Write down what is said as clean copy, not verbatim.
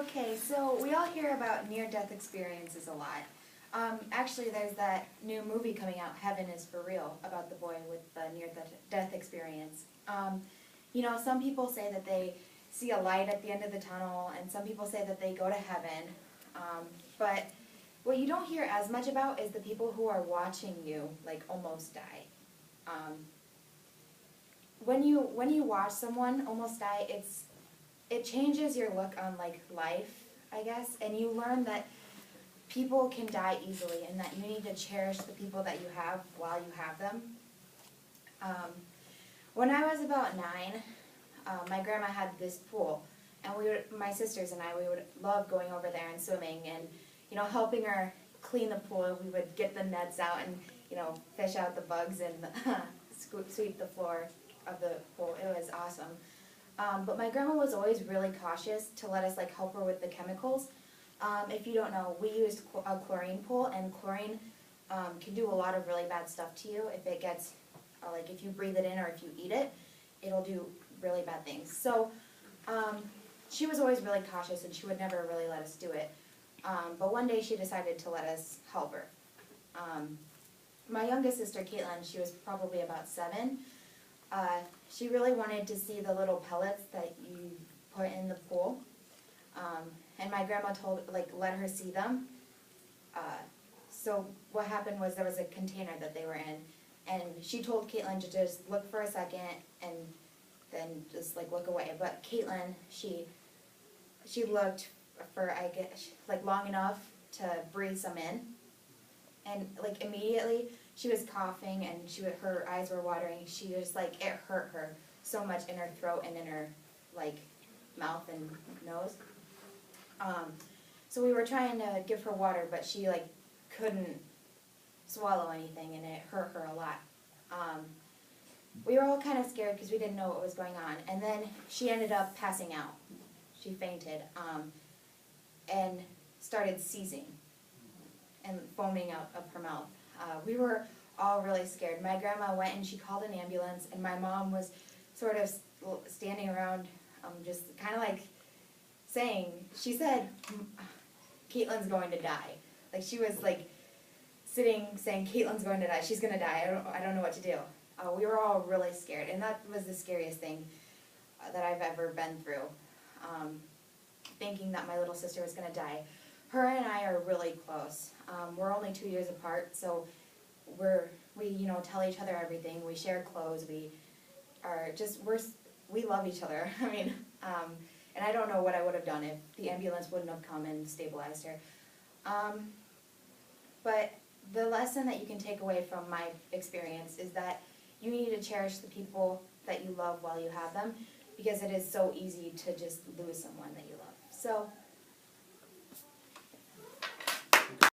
Okay, so we all hear about near-death experiences a lot. Actually, there's that new movie coming out, Heaven is for Real, about the boy with the near-death experience. Some people say that they see a light at the end of the tunnel, and some people say that they go to heaven. But what you don't hear as much about is the people who are watching you, like, almost die. When you watch someone almost die, it changes your look on, like, life, I guess, and you learn that people can die easily and that you need to cherish the people that you have while you have them. When I was about 9, my grandma had this pool, and my sisters and I, we would love going over there and swimming and, helping her clean the pool. We would get the nets out and, fish out the bugs and sweep the floor of the pool. It was awesome. But my grandma was always really cautious to let us help her with the chemicals. If you don't know, we used a chlorine pool, and chlorine can do a lot of really bad stuff to you. If it gets, if you breathe it in or if you eat it, it'll do really bad things. So she was always really cautious, and she would never really let us do it. But one day she decided to let us help her. My youngest sister, Caitlin, she was probably about 7. She really wanted to see the little pellets that you put in the pool. And my grandma let her see them. So what happened was there was a container that they were in, and she told Caitlin to just look for a second and then just look away. But Caitlin, she looked for, I guess, long enough to breathe some in, and immediately she was coughing and her eyes were watering. She was it hurt her so much in her throat and in her mouth and nose. So we were trying to give her water, but she couldn't swallow anything, and it hurt her a lot. We were all kind of scared because we didn't know what was going on, and then she ended up passing out. She fainted and started seizing and foaming out of her mouth. We were all really scared. My grandma went and she called an ambulance, and my mom was sort of standing around just kind of saying, she said, Caitlin's going to die. She was sitting saying, Caitlin's going to die, she's going to die, I don't know what to do. We were all really scared, and that was the scariest thing that I've ever been through, thinking that my little sister was going to die. Her and I are really close. We're only 2 years apart, so we tell each other everything. We share clothes. We love each other. I mean, and I don't know what I would have done if the ambulance wouldn't have come and stabilized her. But the lesson that you can take away from my experience is that you need to cherish the people that you love while you have them, because it is so easy to just lose someone that you love. So